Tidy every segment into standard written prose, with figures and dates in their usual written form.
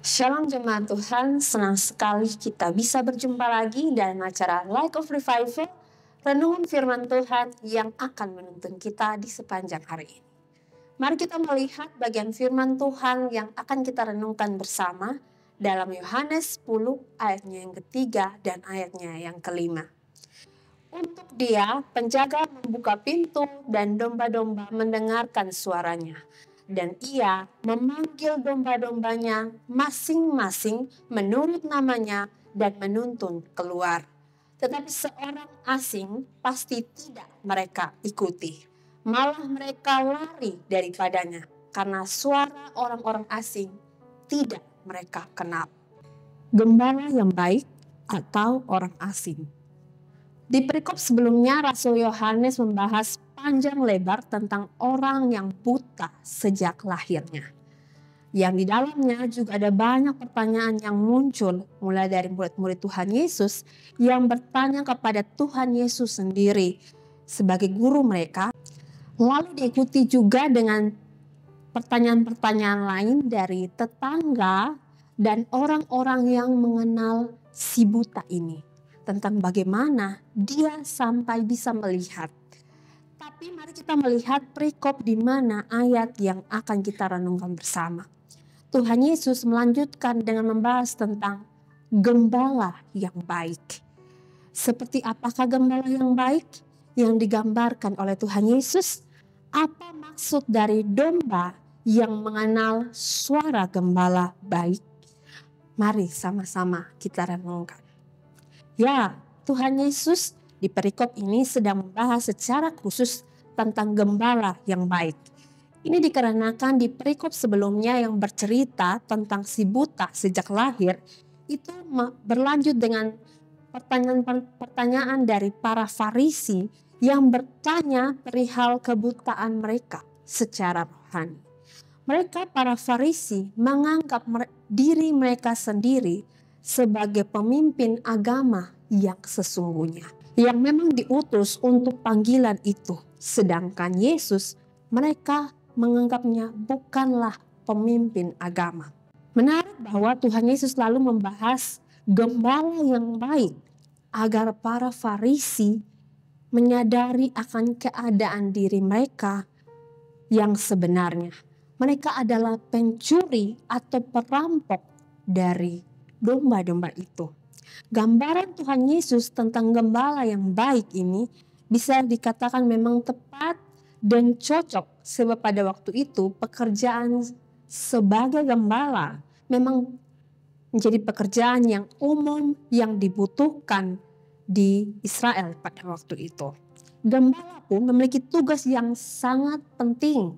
Shalom jemaat Tuhan, senang sekali kita bisa berjumpa lagi dalam acara Light of Revival, renungan firman Tuhan yang akan menuntun kita di sepanjang hari ini. Mari kita melihat bagian firman Tuhan yang akan kita renungkan bersama dalam Yohanes 10 ayatnya yang ketiga dan ayatnya yang kelima. Untuk dia, penjaga membuka pintu dan domba-domba mendengarkan suaranya. Dan ia memanggil domba-dombanya masing-masing menurut namanya dan menuntun keluar. Tetapi seorang asing pasti tidak mereka ikuti. Malah mereka lari daripadanya karena suara orang-orang asing tidak mereka kenal. Gembala yang baik atau orang asing. Di perikop sebelumnya, Rasul Yohanes membahas panjang lebar tentang orang yang buta sejak lahirnya. Yang di dalamnya juga ada banyak pertanyaan yang muncul, mulai dari murid-murid Tuhan Yesus yang bertanya kepada Tuhan Yesus sendiri sebagai guru mereka. Lalu diikuti juga dengan pertanyaan-pertanyaan lain dari tetangga dan orang-orang yang mengenal si buta ini, tentang bagaimana dia sampai bisa melihat. Tapi mari kita melihat perikop di mana ayat yang akan kita renungkan bersama. Tuhan Yesus melanjutkan dengan membahas tentang gembala yang baik. Seperti apakah gembala yang baik yang digambarkan oleh Tuhan Yesus? Apa maksud dari domba yang mengenal suara gembala baik? Mari sama-sama kita renungkan. Ya, Tuhan Yesus di perikop ini sedang membahas secara khusus tentang gembala yang baik. Ini dikarenakan di perikop sebelumnya yang bercerita tentang si buta sejak lahir, itu berlanjut dengan pertanyaan dari para Farisi yang bertanya perihal kebutaan mereka secara rohani. Mereka para Farisi menganggap diri mereka sendiri sebagai pemimpin agama yang sesungguhnya, yang memang diutus untuk panggilan itu. Sedangkan Yesus, mereka menganggapnya bukanlah pemimpin agama. Menarik bahwa Tuhan Yesus lalu membahas gembala yang baik agar para Farisi menyadari akan keadaan diri mereka yang sebenarnya. Mereka adalah pencuri atau perampok dari domba-domba itu. Gambaran Tuhan Yesus tentang gembala yang baik ini bisa dikatakan memang tepat dan cocok, sebab pada waktu itu pekerjaan sebagai gembala memang menjadi pekerjaan yang umum yang dibutuhkan di Israel pada waktu itu. Gembala pun memiliki tugas yang sangat penting,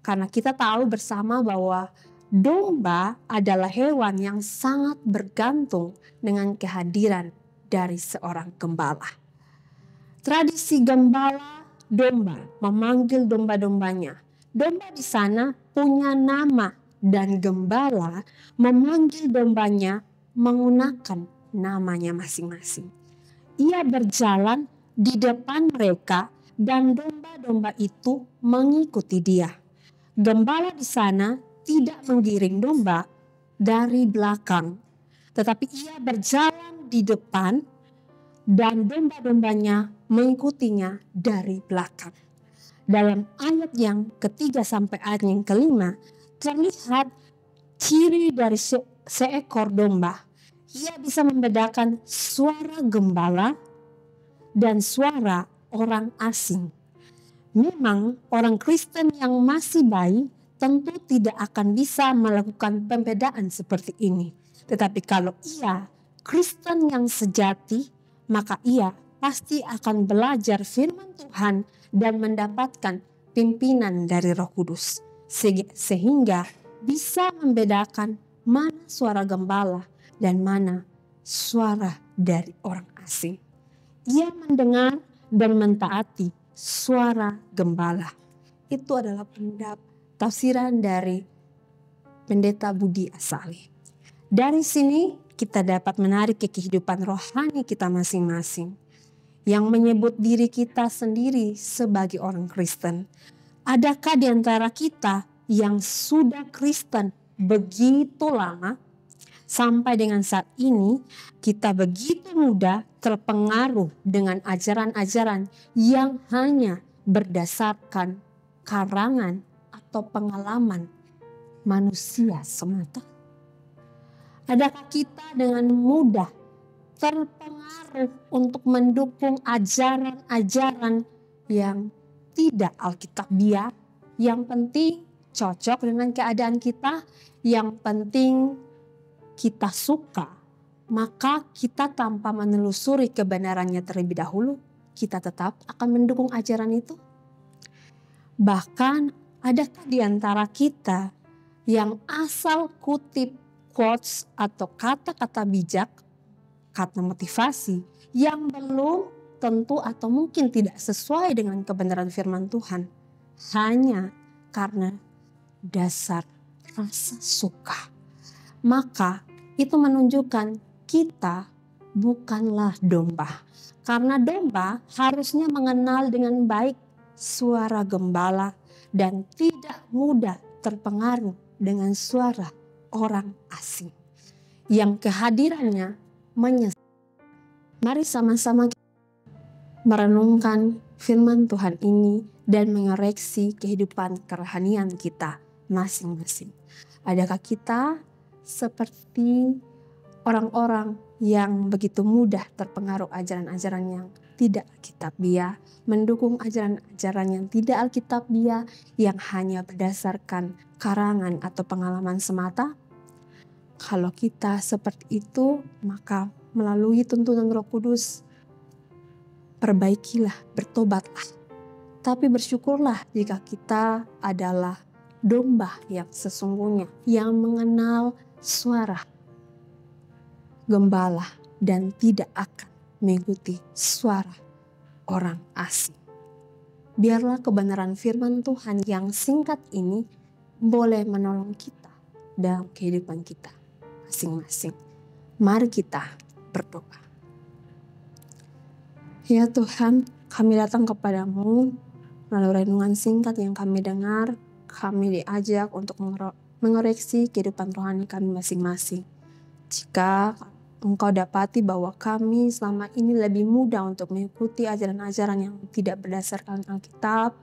karena kita tahu bersama bahwa domba adalah hewan yang sangat bergantung dengan kehadiran dari seorang gembala. Tradisi gembala domba memanggil domba-dombanya. Domba di sana punya nama dan gembala memanggil dombanya menggunakan namanya masing-masing. Ia berjalan di depan mereka dan domba-domba itu mengikuti dia. Gembala di sana tidak menggiring domba dari belakang, tetapi ia berjalan di depan dan domba-dombanya mengikutinya dari belakang. Dalam ayat yang ketiga sampai ayat yang kelima terlihat ciri dari seekor domba. Ia bisa membedakan suara gembala dan suara orang asing. Memang orang Kristen yang masih bayi tentu tidak akan bisa melakukan pembedaan seperti ini. Tetapi kalau ia Kristen yang sejati, maka ia pasti akan belajar firman Tuhan dan mendapatkan pimpinan dari Roh Kudus. Sehingga bisa membedakan mana suara gembala dan mana suara dari orang asing. Ia mendengar dan mentaati suara gembala. Itu adalah tafsiran dari Pendeta Budi Asali. Dari sini kita dapat menarik ke kehidupan rohani kita masing-masing yang menyebut diri kita sendiri sebagai orang Kristen. Adakah di antara kita yang sudah Kristen begitu lama Sampai dengan saat ini, kita begitu mudah terpengaruh dengan ajaran-ajaran yang hanya berdasarkan karangan atau pengalaman manusia semata. Adakah kita dengan mudah terpengaruh untuk mendukung ajaran-ajaran yang tidak alkitabiah, yang penting cocok dengan keadaan kita, yang penting kita suka, maka kita tanpa menelusuri kebenarannya terlebih dahulu, kita tetap akan mendukung ajaran itu? Bahkan adakah di antara kita yang asal kutip quotes atau kata-kata bijak, kata motivasi yang belum tentu atau mungkin tidak sesuai dengan kebenaran firman Tuhan hanya karena dasar rasa suka? Maka itu menunjukkan kita bukanlah domba. Karena domba harusnya mengenal dengan baik suara gembala dan tidak mudah terpengaruh dengan suara orang asing yang kehadirannya menyesatkan. Mari sama-sama merenungkan firman Tuhan ini dan mengoreksi kehidupan kerohanian kita masing-masing. Adakah kita seperti orang-orang yang begitu mudah terpengaruh ajaran-ajaran yang tidak alkitabiah, mendukung ajaran-ajaran yang tidak alkitabiah yang hanya berdasarkan karangan atau pengalaman semata? Kalau kita seperti itu, maka melalui tuntunan Roh Kudus, perbaikilah, bertobatlah. Tapi bersyukurlah jika kita adalah domba yang sesungguhnya, yang mengenal suara gembala dan tidak akan mengikuti suara orang asing. Biarlah kebenaran firman Tuhan yang singkat ini boleh menolong kita dalam kehidupan kita masing-masing. Mari kita berdoa. Ya Tuhan, kami datang kepadamu melalui renungan singkat yang kami dengar. Kami diajak untuk mengoreksi kehidupan rohani kami masing-masing. Jika Engkau dapati bahwa kami selama ini lebih mudah untuk mengikuti ajaran-ajaran yang tidak berdasarkan Alkitab,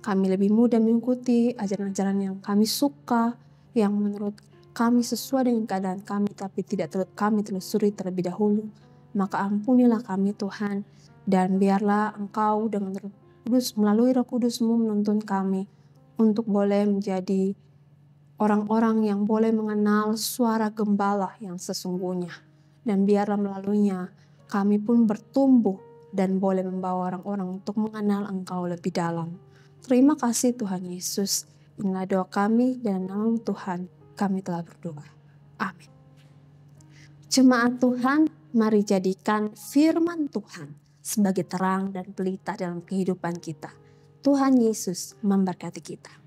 kami lebih mudah mengikuti ajaran-ajaran yang kami suka, yang menurut kami sesuai dengan keadaan kami, tapi tidak kami telusuri terlebih dahulu, maka ampunilah kami Tuhan, dan biarlah Engkau dengan Roh Kudus, melalui Roh Kudus-Mu menuntun kami untuk boleh menjadi orang-orang yang boleh mengenal suara gembala yang sesungguhnya. Dan biarlah melaluinya kami pun bertumbuh dan boleh membawa orang-orang untuk mengenal Engkau lebih dalam. Terima kasih Tuhan Yesus. Inilah doa kami dan nama Tuhan kami telah berdoa. Amin. Jemaat Tuhan, mari jadikan firman Tuhan sebagai terang dan pelita dalam kehidupan kita. Tuhan Yesus memberkati kita.